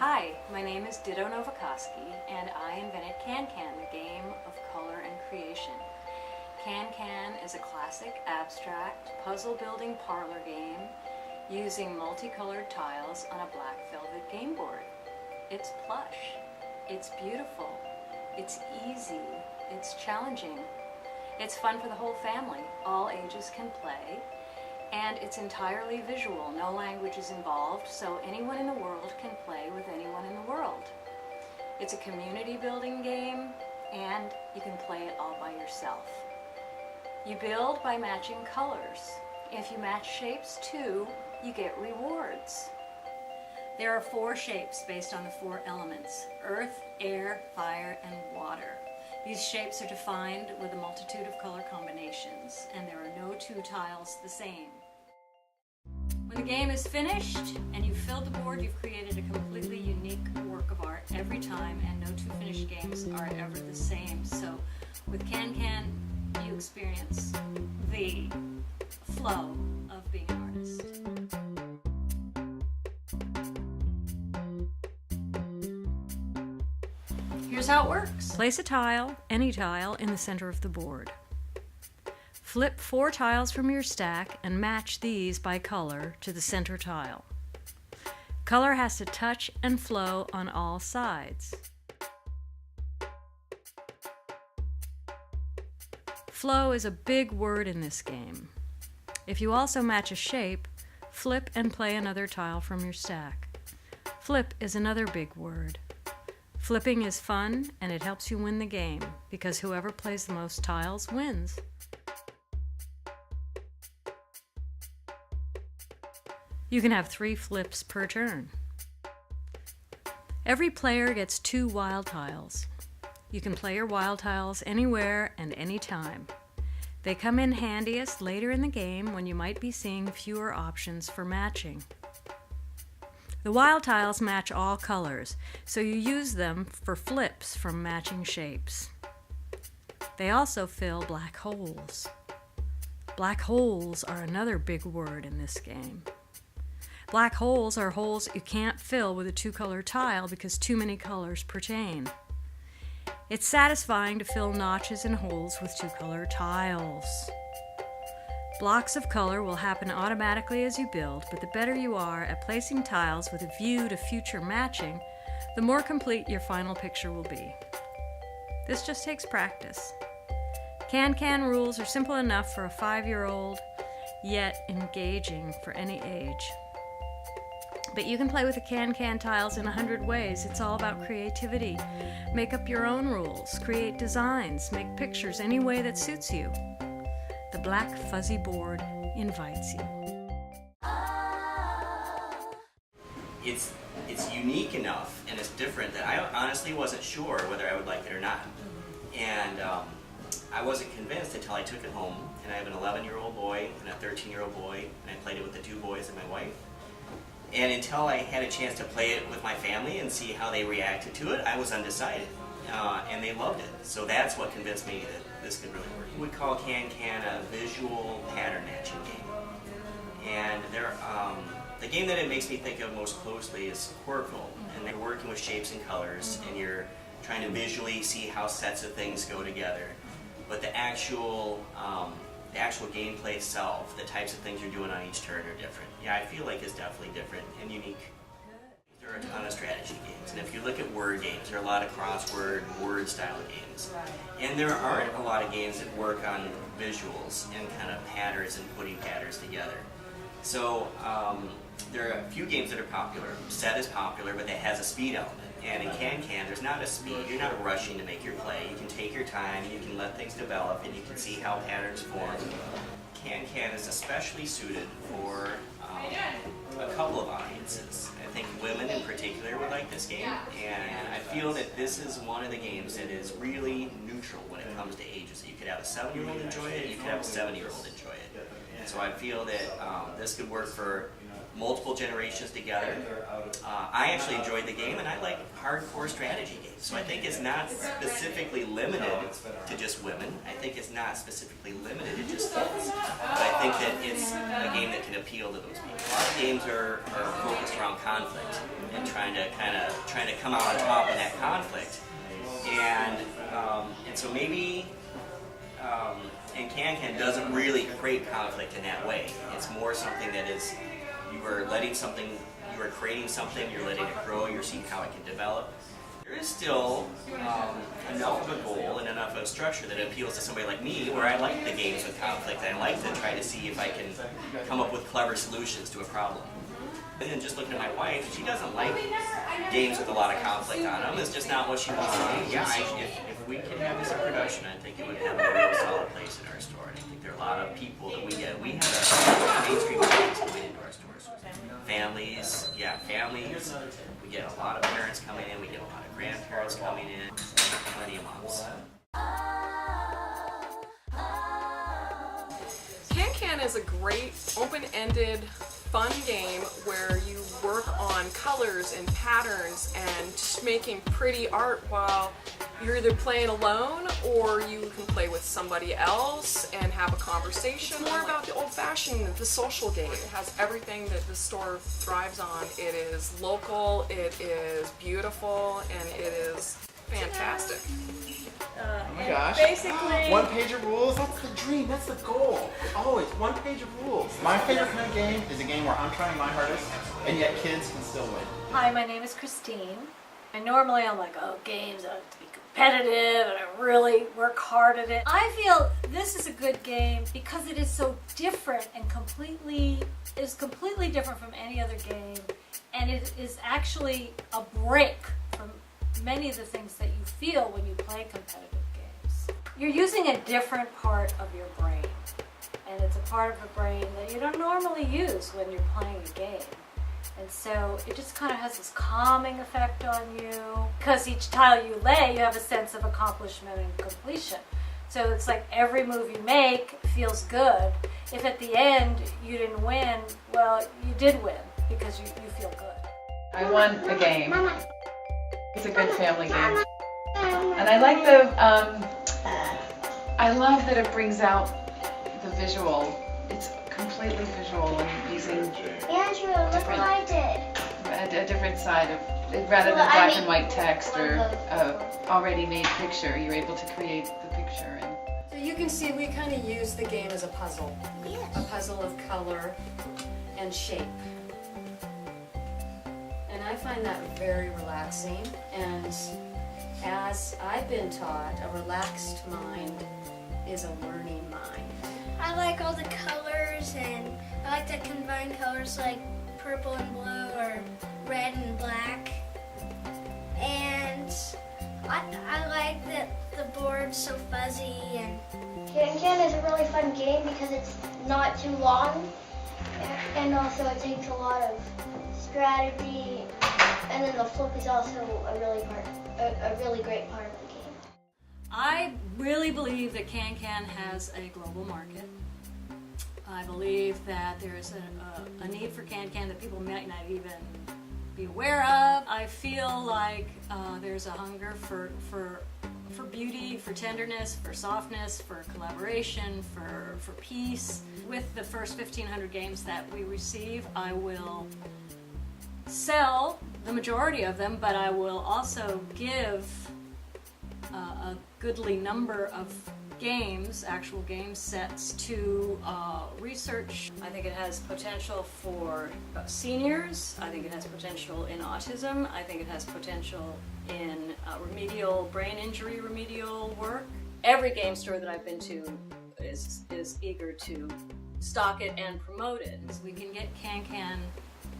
Hi, my name is Ditto Novakoski, and I invented CanCan, the game of color and creation. CanCan is a classic abstract puzzle-building parlor game using multicolored tiles on a black velvet game board. It's plush, it's beautiful, it's easy, it's challenging, it's fun for the whole family. All ages can play. And it's entirely visual. No language is involved, so anyone in the world can play with anyone in the world. It's a community building game, and you can play it all by yourself. You build by matching colors. If you match shapes too, you get rewards. There are 4 shapes based on the 4 elements: earth, air, fire, and water. These shapes are defined with a multitude of color combinations, and there are no 2 tiles the same. When the game is finished and you've filled the board, you've created a completely unique work of art every time, and no 2 finished games are ever the same. So with CanCan, you experience the flow of being an artist. Here's how it works. Place a tile, any tile, in the center of the board. Flip 4 tiles from your stack and match these by color to the center tile. Color has to touch and flow on all sides. Flow is a big word in this game. If you also match a shape, flip and play another tile from your stack. Flip is another big word. Flipping is fun, and it helps you win the game, because whoever plays the most tiles wins. You can have 3 flips per turn. Every player gets 2 wild tiles. You can play your wild tiles anywhere and anytime. They come in handiest later in the game when you might be seeing fewer options for matching. The wild tiles match all colors, so you use them for flips from matching shapes. They also fill black holes. Black holes are another big word in this game. Black holes are holes you can't fill with a 2-color tile because too many colors pertain. It's satisfying to fill notches and holes with 2-color tiles. Blocks of color will happen automatically as you build, but the better you are at placing tiles with a view to future matching, the more complete your final picture will be. This just takes practice. CanCan rules are simple enough for a 5-year-old, yet engaging for any age. But you can play with the CanCan tiles in 100 ways. It's all about creativity. Make up your own rules, create designs, make pictures any way that suits you. The black fuzzy board invites you. It's unique enough and it's different that I honestly wasn't sure whether I would like it or not. And I wasn't convinced until I took it home, and I have an 11-year-old boy and a 13-year-old boy, and I played it with the 2 boys and my wife. And until I had a chance to play it with my family and see how they reacted to it, I was undecided. And they loved it. So that's what convinced me that this could really work. We call CanCan a visual pattern matching game. And the game that it makes me think of most closely is Quirkle. And they're working with shapes and colors, and you're trying to visually see how sets of things go together. But the actual gameplay itself, the types of things you're doing on each turn are different. Yeah, I feel like it's definitely different and unique. There are a ton of strategy games, and if you look at word games, there are a lot of crossword, word-style games. And there aren't a lot of games that work on visuals and kind of patterns and putting patterns together. So there are a few games that are popular. Set is popular, but that has a speed element. And in CanCan, there's not a speed. You're not rushing to make your play. You can take your time, you can let things develop, and you can see how patterns form. CanCan is especially suited for a couple of audiences. I think women in particular would like this game, and I feel that this is one of the games that is really neutral when it comes to ages. You could have a 7-year-old enjoy it, you could have a 70-year-old enjoy it. And so I feel that this could work for multiple generations together. I actually enjoyed the game, and I like hardcore strategy games. So I think it's not specifically limited to just women. I think it's not specifically limited to just kids. But I think that it's a game that can appeal to those people. A lot of games are focused around conflict and trying to come out on top in that conflict. And so maybe and CanCan doesn't really create conflict in that way. It's more something that is, you are creating something, you're letting it grow, you're seeing how it can develop. There is still enough of a goal and enough of a structure that appeals to somebody like me, where I like the games with conflict. I like to try to see if I can come up with clever solutions to a problem. And then just looking at my wife, she doesn't like games with a lot of conflict on them. It's just not what she wants to do. Yeah, if we could have this in production, I think it would have a real solid place in our store. And I think there are a lot of people that we have a mainstream audience coming into our stores. Families, we get a lot of parents coming in, we get a lot of grandparents coming in, plenty of moms. CanCan is a great open-ended fun game where you work on colors and patterns and just making pretty art while you're either playing alone or you can play with somebody else and have a conversation. More about the old-fashioned, the social game. It has everything that the store thrives on. It is local, it is beautiful, and it is fantastic. Oh my gosh. Basically, One page of rules, that's the dream, that's the goal. Always, one page of rules. My favorite kind of game is a game where I'm trying my hardest, and yet kids can still win. hi, my name is Christine. And normally I'm like, oh, games, I have to be competitive and I really work hard at it. I feel this is a good game because it is so different and completely different from any other game. And it is actually a break from many of the things that you feel when you play competitive games. You're using a different part of your brain, and it's a part of the brain that you don't normally use when you're playing a game. And so it just kind of has this calming effect on you, because each tile you lay, you have a sense of accomplishment and completion. So it's like every move you make feels good. If at the end you didn't win, well, you did win because you feel good. I won a game. It's a good family game. And I like I love that it brings out the visual. It's completely visual and using Andrew, look what I did. a different side of, rather than black and white text or already made picture, you're able to create the picture. And So you can see we kind of use the game as a puzzle. Yes. A puzzle of color and shape. And I find that very relaxing, and as I've been taught, a relaxed mind is a learning mind. I like all the colors, and I like to combine colors like purple and blue or red and black. And I like that the board's so fuzzy. And CanCan is a really fun game because it's not too long, and also it takes a lot of strategy, and then the flip is also a really great part of the game. I really believe that CanCan has a global market. I believe that there's a need for CanCan that people might not even be aware of. I feel like there's a hunger for beauty, for tenderness, for softness, for collaboration, for peace. With the first 1,500 games that we receive, I will sell the majority of them, but I will also give a goodly number of games, actual game sets, to research. I think it has potential for seniors. I think it has potential in autism. I think it has potential in remedial brain injury remedial work. Every game store that I've been to is eager to stock it and promote it. As we can get CanCan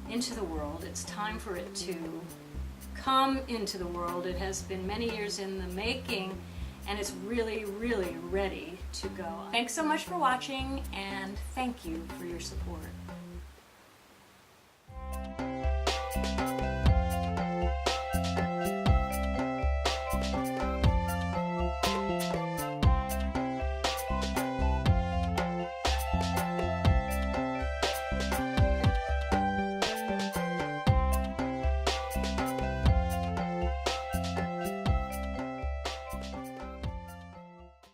into the world, it's time for it to come into the world. It has been many years in the making, and it's really, really ready to go. Thanks so much for watching, and thank you for your support.